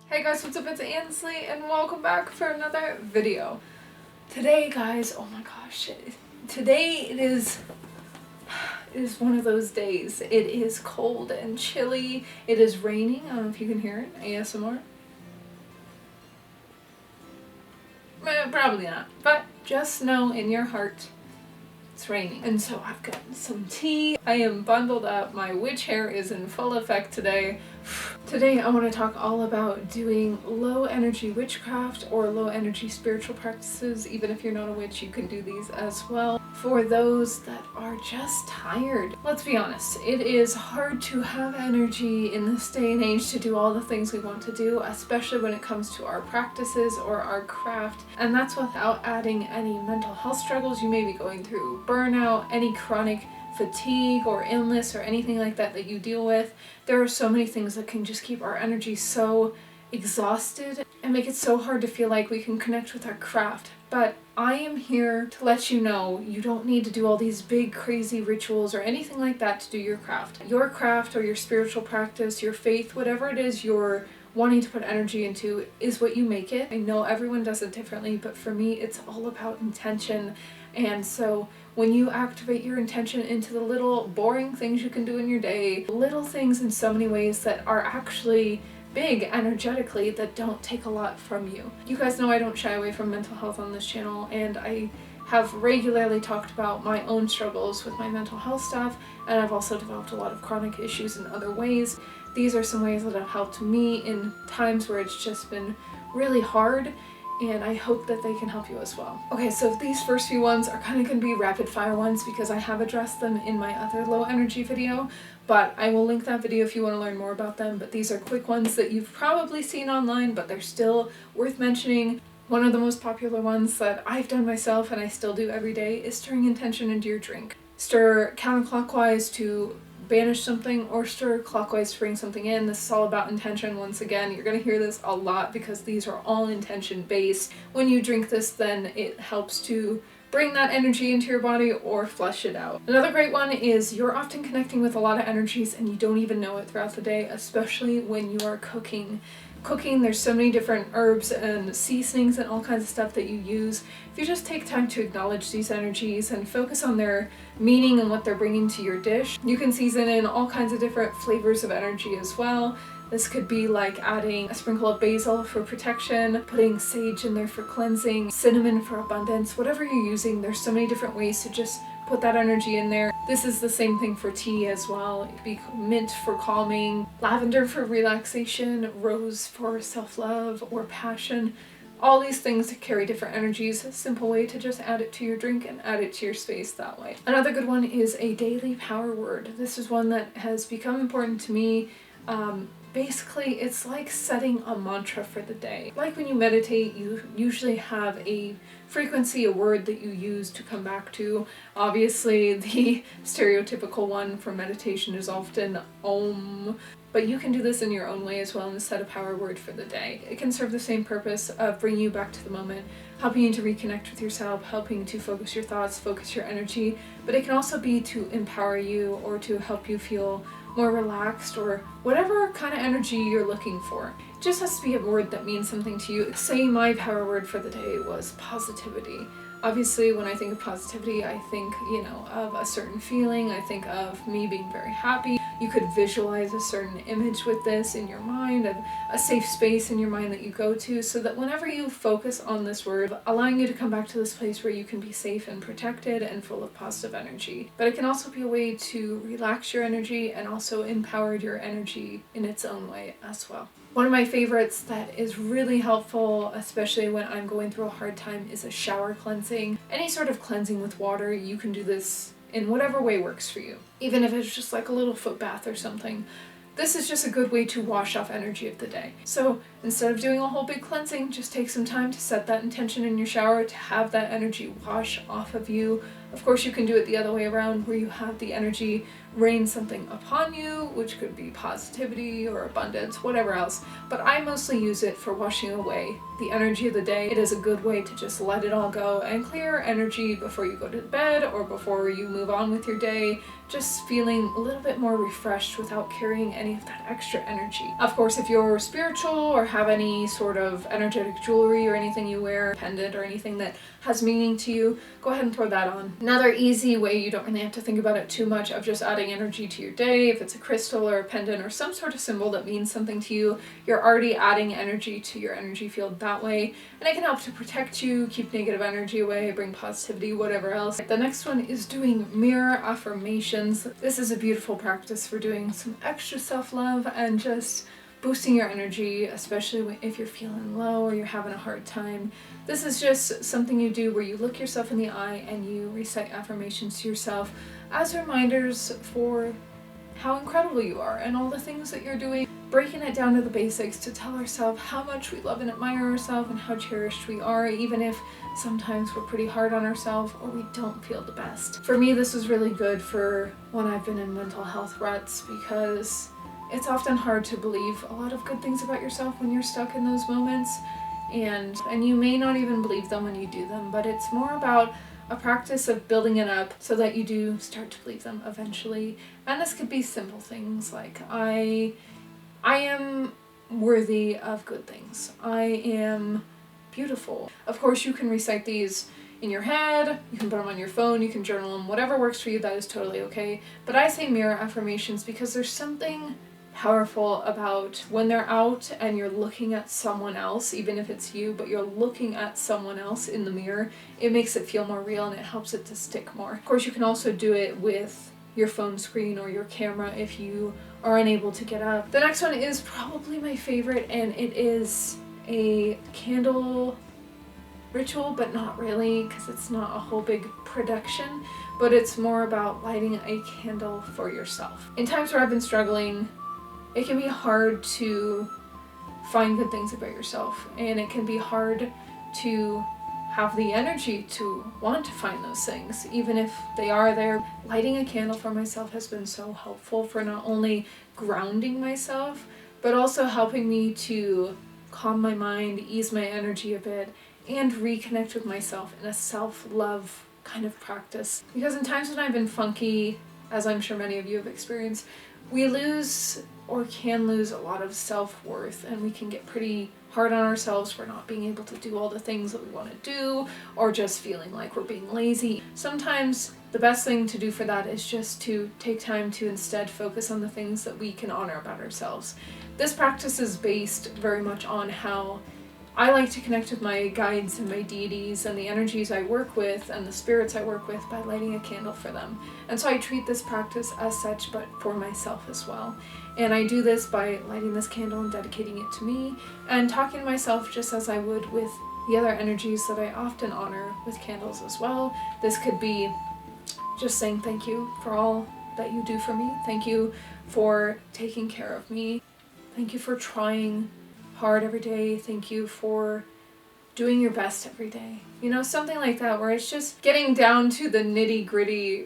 Hey guys, what's up? It's Ansley and welcome back for another video. Today, guys, oh my gosh, today it is one of those days. It is cold and chilly. It is raining. I don't know if you can hear it. ASMR? Probably not. But just know in your heart it's raining. And so I've gotten some tea. I am bundled up. My witch hair is in full effect today. Today I want to talk all about doing low energy witchcraft or low energy spiritual practices. Even if you're not a witch, you can do these as well. For those that are just tired. Let's be honest, it is hard to have energy in this day and age to do all the things we want to do, especially when it comes to our practices or our craft. And that's without adding any mental health struggles you may be going through, burnout, any chronic fatigue or illness or anything like that that you deal with. There are so many things that can just keep our energy so exhausted and make it so hard to feel like we can connect with our craft. But I am here to let you know you don't need to do all these big crazy rituals or anything like that to do your craft. Your craft or your spiritual practice, your faith, whatever it is you're wanting to put energy into is what you make it. I know everyone does it differently, but for me it's all about intention. And so when you activate your intention into the little boring things you can do in your day, little things in so many ways that are actually big energetically that don't take a lot from you. You guys know I don't shy away from mental health on this channel, and I have regularly talked about my own struggles with my mental health stuff, and I've also developed a lot of chronic issues in other ways. These are some ways that have helped me in times where it's just been really hard, and I hope that they can help you as well. Okay, so these first few ones are kind of going to be rapid fire ones because I have addressed them in my other low energy video, but I will link that video if you want to learn more about them. But these are quick ones that you've probably seen online, but they're still worth mentioning. One of the most popular ones that I've done myself and I still do every day is stirring intention into your drink. Stir counterclockwise to banish something or stir clockwise to bring something in. This is all about intention. Once again, you're going to hear this a lot because these are all intention based. When you drink this, then it helps to bring that energy into your body or flush it out. Another great one is you're often connecting with a lot of energies and you don't even know it throughout the day, especially when you are cooking. There's so many different herbs and seasonings and all kinds of stuff that you use. If you just take time to acknowledge these energies and focus on their meaning and what they're bringing to your dish, you can season in all kinds of different flavors of energy as well. This could be like adding a sprinkle of basil for protection, putting sage in there for cleansing, cinnamon for abundance, whatever you're using. There's so many different ways to just put that energy in there. This is the same thing for tea as well. It could be mint for calming, lavender for relaxation, rose for self-love or passion. All these things carry different energies. A simple way to just add it to your drink and add it to your space that way. Another good one is a daily power word. This is one that has become important to me. Basically, it's like setting a mantra for the day. Like when you meditate, you usually have a frequency, a word that you use to come back to. Obviously, the stereotypical one for meditation is often Om, but you can do this in your own way as well and set a power word for the day. It can serve the same purpose of bringing you back to the moment, helping you to reconnect with yourself, helping to focus your thoughts, focus your energy, but it can also be to empower you or to help you feel more relaxed or whatever kind of energy you're looking for. It just has to be a word that means something to you. Say my power word for the day was positivity. Obviously, when I think of positivity, I think, of a certain feeling. I think of me being very happy. You could visualize a certain image with this in your mind, of a safe space in your mind that you go to, so that whenever you focus on this word, allowing you to come back to this place where you can be safe and protected and full of positive energy. But it can also be a way to relax your energy and also empower your energy in its own way as well. One of my favorites that is really helpful, especially when I'm going through a hard time, is a shower cleansing. Any sort of cleansing with water, you can do this in whatever way works for you. Even if it's just like a little foot bath or something. This is just a good way to wash off energy of the day. So instead of doing a whole big cleansing, just take some time to set that intention in your shower to have that energy wash off of you, Of course, you can do it the other way around, where you have the energy rain something upon you, which could be positivity or abundance, whatever else. But I mostly use it for washing away the energy of the day. It is a good way to just let it all go and clear energy before you go to bed or before you move on with your day, just feeling a little bit more refreshed without carrying any of that extra energy. Of course, if you're spiritual or have any sort of energetic jewelry or anything you wear, pendant or anything that has meaning to you, go ahead and throw that on. Another easy way, you don't really have to think about it too much, of just adding energy to your day. If it's a crystal or a pendant or some sort of symbol that means something to you, you're already adding energy to your energy field that way, and it can help to protect you, keep negative energy away, bring positivity, whatever else. The next one is doing mirror affirmations. This is a beautiful practice for doing some extra self-love and just boosting your energy, especially if you're feeling low or you're having a hard time. This is just something you do where you look yourself in the eye and you recite affirmations to yourself as reminders for how incredible you are and all the things that you're doing, breaking it down to the basics to tell ourselves how much we love and admire ourselves and how cherished we are, even if sometimes we're pretty hard on ourselves or we don't feel the best. For me, this is really good for when I've been in mental health ruts, because it's often hard to believe a lot of good things about yourself when you're stuck in those moments, and you may not even believe them when you do them, but it's more about a practice of building it up so that you do start to believe them eventually. And this could be simple things like, I am worthy of good things. I am beautiful. Of course, you can recite these in your head, you can put them on your phone, you can journal them, whatever works for you, that is totally okay. But I say mirror affirmations because there's something powerful about when they're out and you're looking at someone else, even if it's you, but you're looking at someone else in the mirror. It makes it feel more real and it helps it to stick more. Of course, you can also do it with your phone screen or your camera if you are unable to get up. The next one is probably my favorite, and it is a candle ritual, but not really, because it's not a whole big production, but it's more about lighting a candle for yourself. In times where I've been struggling, it can be hard to find good things about yourself, and it can be hard to have the energy to want to find those things, even if they are there. Lighting a candle for myself has been so helpful for not only grounding myself, but also helping me to calm my mind, ease my energy a bit, and reconnect with myself in a self-love kind of practice. Because in times when I've been funky, as I'm sure many of you have experienced, we lose or can lose a lot of self-worth, and we can get pretty hard on ourselves for not being able to do all the things that we want to do, or just feeling like we're being lazy. Sometimes the best thing to do for that is just to take time to instead focus on the things that we can honor about ourselves. This practice is based very much on how I like to connect with my guides and my deities and the energies I work with and the spirits I work with by lighting a candle for them. And so I treat this practice as such, but for myself as well. And I do this by lighting this candle and dedicating it to me, and talking to myself just as I would with the other energies that I often honor with candles as well. This could be just saying thank you for all that you do for me. Thank you for taking care of me. Thank you for trying hard every day. Thank you for doing your best every day. You know, something like that, where it's just getting down to the nitty-gritty,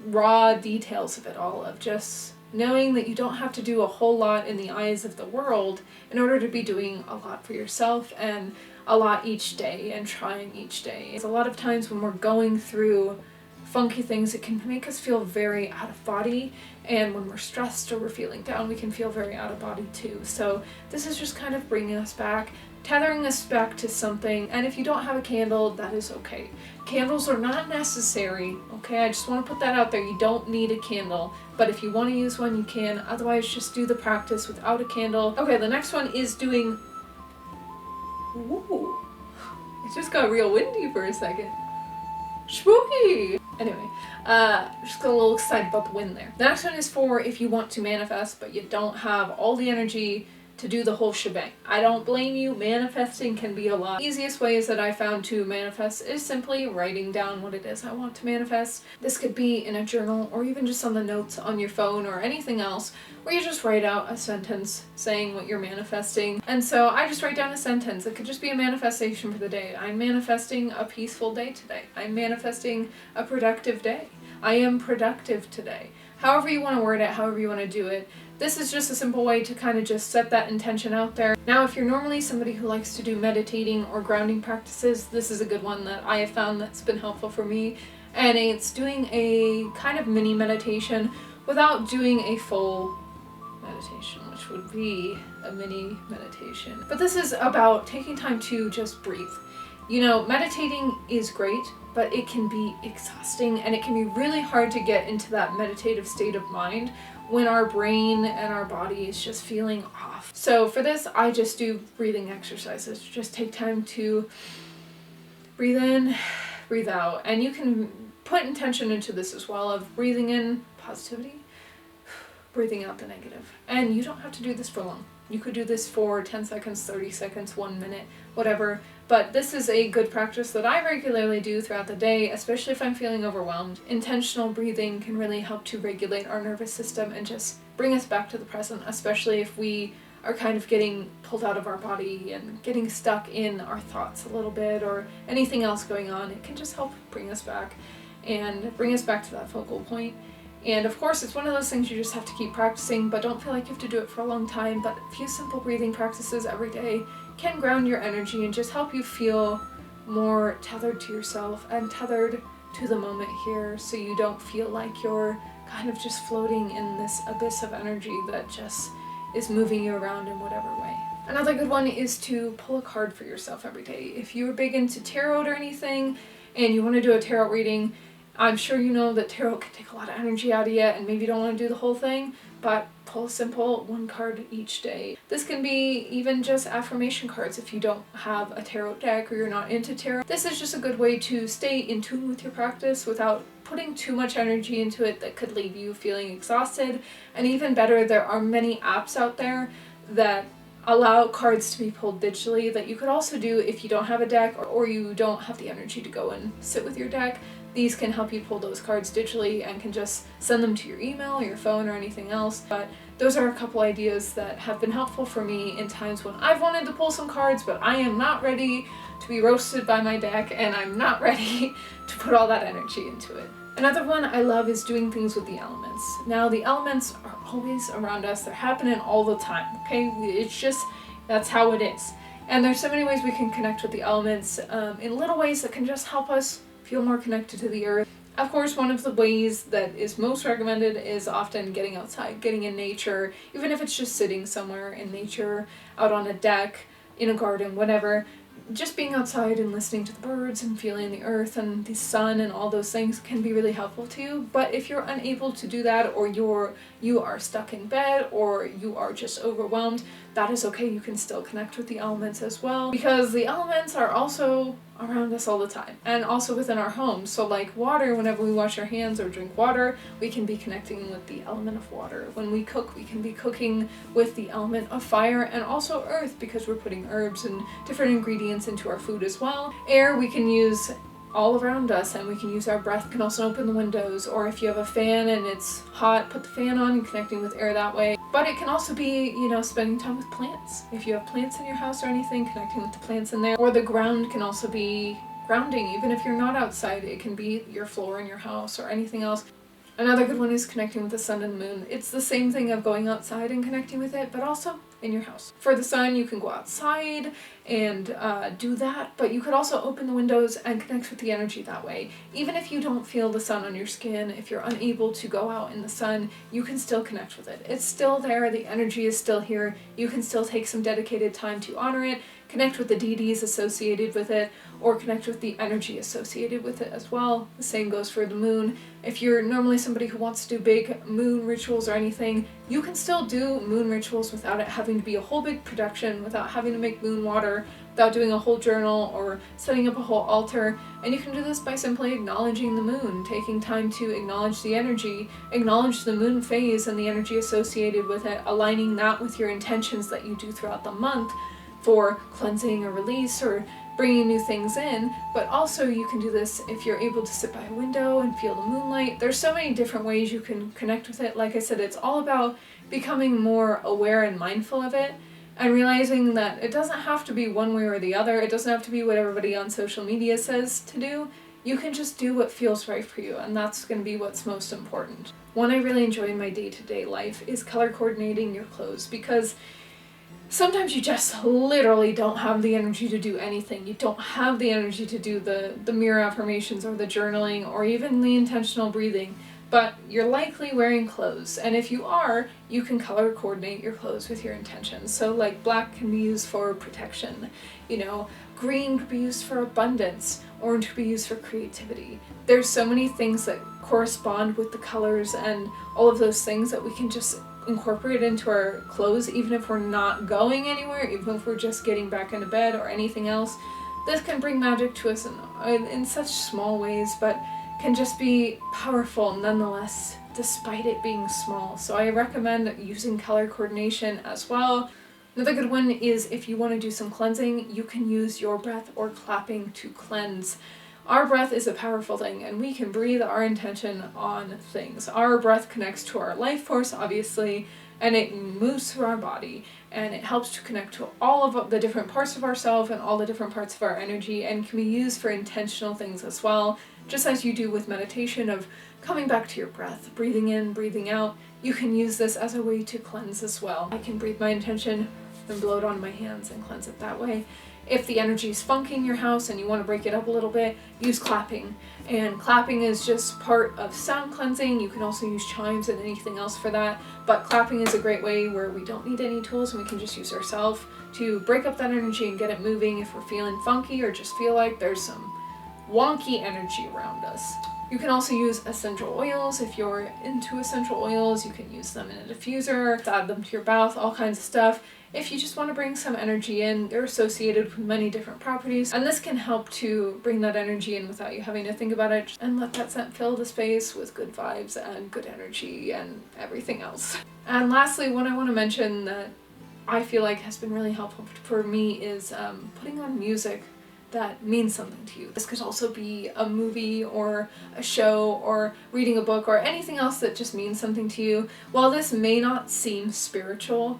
raw details of it all, of just knowing that you don't have to do a whole lot in the eyes of the world in order to be doing a lot for yourself, and a lot each day, and trying each day. It's a lot of times when we're going through funky things, it can make us feel very out of body, and when we're stressed or we're feeling down, we can feel very out of body too. So this is just kind of bringing us back, tethering us back to something. And if you don't have a candle, that is okay. Candles are not necessary, okay? I just want to put that out there. You don't need a candle, but if you want to use one, you can. Otherwise, just do the practice without a candle. Okay, the next one is doing... Ooh, it just got real windy for a second. Spooky! Anyway, just got a little excited about the wind there. The next one is for if you want to manifest, but you don't have all the energy to do the whole shebang. I don't blame you. Manifesting can be a lot. The easiest ways that I found to manifest is simply writing down what it is I want to manifest. This could be in a journal or even just on the notes on your phone or anything else where you just write out a sentence saying what you're manifesting. And so I just write down a sentence. It could just be a manifestation for the day. I'm manifesting a peaceful day today. I'm manifesting a productive day. I am productive today. However you want to word it, however you want to do it. This is just a simple way to kind of just set that intention out there. Now, if you're normally somebody who likes to do meditating or grounding practices, this is a good one that I have found that's been helpful for me. And it's doing a kind of mini meditation without doing a full meditation, which would be a mini meditation. But this is about taking time to just breathe. You know, meditating is great, but it can be exhausting and it can be really hard to get into that meditative state of mind when our brain and our body is just feeling off. So for this, I just do breathing exercises. Just take time to breathe in, breathe out. And you can put intention into this as well of breathing in positivity, breathing out the negative. And you don't have to do this for long. You could do this for 10 seconds, 30 seconds, 1 minute, whatever. But this is a good practice that I regularly do throughout the day, especially if I'm feeling overwhelmed. Intentional breathing can really help to regulate our nervous system and just bring us back to the present, especially if we are kind of getting pulled out of our body and getting stuck in our thoughts a little bit or anything else going on. It can just help bring us back and bring us back to that focal point. And of course, it's one of those things you just have to keep practicing, but don't feel like you have to do it for a long time. But a few simple breathing practices every day can ground your energy and just help you feel more tethered to yourself and tethered to the moment here, so you don't feel like you're kind of just floating in this abyss of energy that just is moving you around in whatever way. Another good one is to pull a card for yourself every day. If you're big into tarot or anything and you want to do a tarot reading, I'm sure you know that tarot can take a lot of energy out of you and maybe you don't want to do the whole thing, but pull a simple one card each day. This can be even just affirmation cards if you don't have a tarot deck or you're not into tarot. This is just a good way to stay in tune with your practice without putting too much energy into it that could leave you feeling exhausted. And even better, there are many apps out there that allow cards to be pulled digitally that you could also do if you don't have a deck or you don't have the energy to go and sit with your deck. These can help you pull those cards digitally and can just send them to your email or your phone or anything else. But those are a couple ideas that have been helpful for me in times when I've wanted to pull some cards, but I am not ready to be roasted by my deck and I'm not ready to put all that energy into it. Another one I love is doing things with the elements. Now, the elements are always around us. They're happening all the time, okay? It's just, that's how it is. And there's so many ways we can connect with the elements in little ways that can just help us feel more connected to the earth. Of course, one of the ways that is most recommended is often getting outside, getting in nature, even if it's just sitting somewhere in nature, out on a deck, in a garden, whatever. Just being outside and listening to the birds and feeling the earth and the sun and all those things can be really helpful to you. But if you're unable to do that, or you are stuck in bed, or you are just overwhelmed, that is okay. You can still connect with the elements as well, because the elements are also around us all the time and also within our homes. So like water, whenever we wash our hands or drink water, we can be connecting with the element of water. When we cook, we can be cooking with the element of fire, and also earth, because we're putting herbs and different ingredients into our food as well. Air, we can use all around us, and we can use our breath. We can also open the windows, or if you have a fan and it's hot, put the fan on and connecting with air that way. But it can also be, spending time with plants. If you have plants in your house or anything, connecting with the plants in there. Or the ground can also be grounding. Even if you're not outside, it can be your floor in your house or anything else. Another good one is connecting with the sun and the moon. It's the same thing of going outside and connecting with it, but also in your house. For the sun, you can go outside and do that, but you could also open the windows and connect with the energy that way. Even if you don't feel the sun on your skin, if you're unable to go out in the sun, you can still connect with it. It's still there, the energy is still here. You can still take some dedicated time to honor it, connect with the deities associated with it, or connect with the energy associated with it as well. The same goes for the moon. If you're normally somebody who wants to do big moon rituals or anything, you can still do moon rituals without it having to be a whole big production, without having to make moon water, without doing a whole journal or setting up a whole altar. And you can do this by simply acknowledging the moon, taking time to acknowledge the energy, acknowledge the moon phase and the energy associated with it, aligning that with your intentions that you do throughout the month for cleansing or release or bringing new things in. But also you can do this if you're able to sit by a window and feel the moonlight. There's so many different ways you can connect with it. Like I said, it's all about becoming more aware and mindful of it, and realizing that it doesn't have to be one way or the other. It doesn't have to be what everybody on social media says to do. You can just do what feels right for you, and that's going to be what's most important. One I really enjoy in my day-to-day life is color coordinating your clothes, because sometimes you just literally don't have the energy to do anything. You don't have the energy to do the mirror affirmations or the journaling or even the intentional breathing, but you're likely wearing clothes. And if you are, you can color coordinate your clothes with your intentions. So like black can be used for protection, green could be used for abundance, orange could be used for creativity. There's so many things that correspond with the colors and all of those things that we can just incorporate into our clothes, even if we're not going anywhere, even if we're just getting back into bed or anything else. This can bring magic to us in such small ways, but can just be powerful nonetheless, despite it being small. So I recommend using color coordination as well. Another good one is if you want to do some cleansing, you can use your breath or clapping to cleanse. Our breath is a powerful thing, and we can breathe our intention on things. Our breath connects to our life force, obviously, and it moves through our body, and it helps to connect to all of the different parts of ourselves and all the different parts of our energy, and can be used for intentional things as well. Just as you do with meditation of coming back to your breath, breathing in, breathing out, you can use this as a way to cleanse as well. I can breathe my intention, then blow it on my hands and cleanse it that way. If the energy is funky in your house and you want to break it up a little bit, use clapping. And clapping is just part of sound cleansing. You can also use chimes and anything else for that. But clapping is a great way where we don't need any tools and we can just use ourselves to break up that energy and get it moving if we're feeling funky or just feel like there's some wonky energy around us. You can also use essential oils. If you're into essential oils, you can use them in a diffuser, add them to your bath, all kinds of stuff. If you just want to bring some energy in, they're associated with many different properties, and this can help to bring that energy in without you having to think about it, and let that scent fill the space with good vibes and good energy and everything else. And lastly, one I want to mention that I feel like has been really helpful for me is putting on music that means something to you. This could also be a movie or a show or reading a book or anything else that just means something to you. While this may not seem spiritual,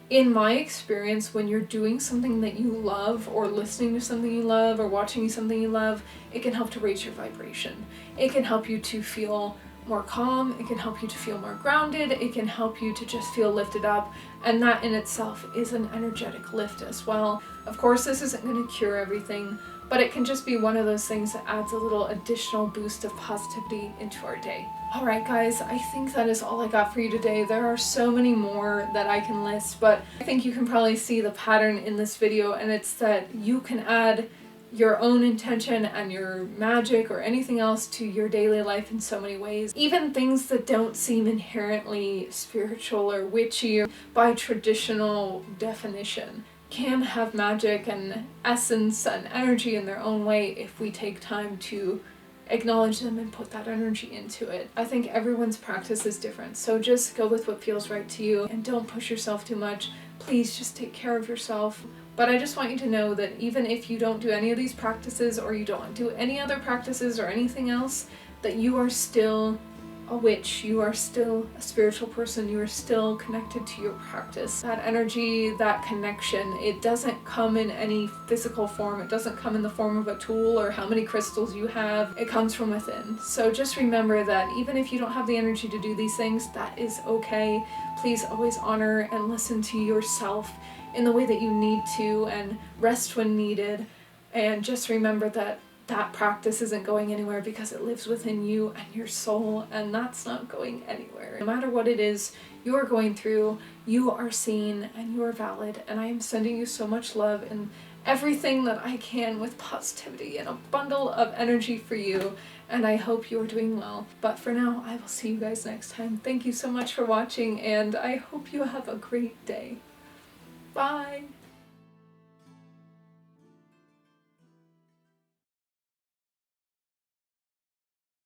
in my experience, when you're doing something that you love or listening to something you love or watching something you love, it can help to raise your vibration. It can help you to feel more calm, it can help you to feel more grounded, it can help you to just feel lifted up, and that in itself is an energetic lift as well. Of course, this isn't going to cure everything, but it can just be one of those things that adds a little additional boost of positivity into our day. Alright guys, I think that is all I got for you today. There are so many more that I can list, but I think you can probably see the pattern in this video, and it's that you can add your own intention and your magic or anything else to your daily life in so many ways. Even things that don't seem inherently spiritual or witchy or by traditional definition can have magic and essence and energy in their own way if we take time to acknowledge them and put that energy into it. I think everyone's practice is different, so just go with what feels right to you and don't push yourself too much. Please just take care of yourself. But I just want you to know that even if you don't do any of these practices or you don't do any other practices or anything else, that you are still a witch, you are still a spiritual person, you are still connected to your practice. That energy, that connection, it doesn't come in any physical form, it doesn't come in the form of a tool or how many crystals you have, it comes from within. So just remember that even if you don't have the energy to do these things, that is okay. Please always honor and listen to yourself in the way that you need to, and rest when needed, and just remember that that practice isn't going anywhere because it lives within you and your soul, and that's not going anywhere. No matter what it is you are going through, you are seen and you are valid, and I am sending you so much love and everything that I can with positivity and a bundle of energy for you, and I hope you're doing well. But for now, I will see you guys next time. Thank you so much for watching, and I hope you have a great day. Bye!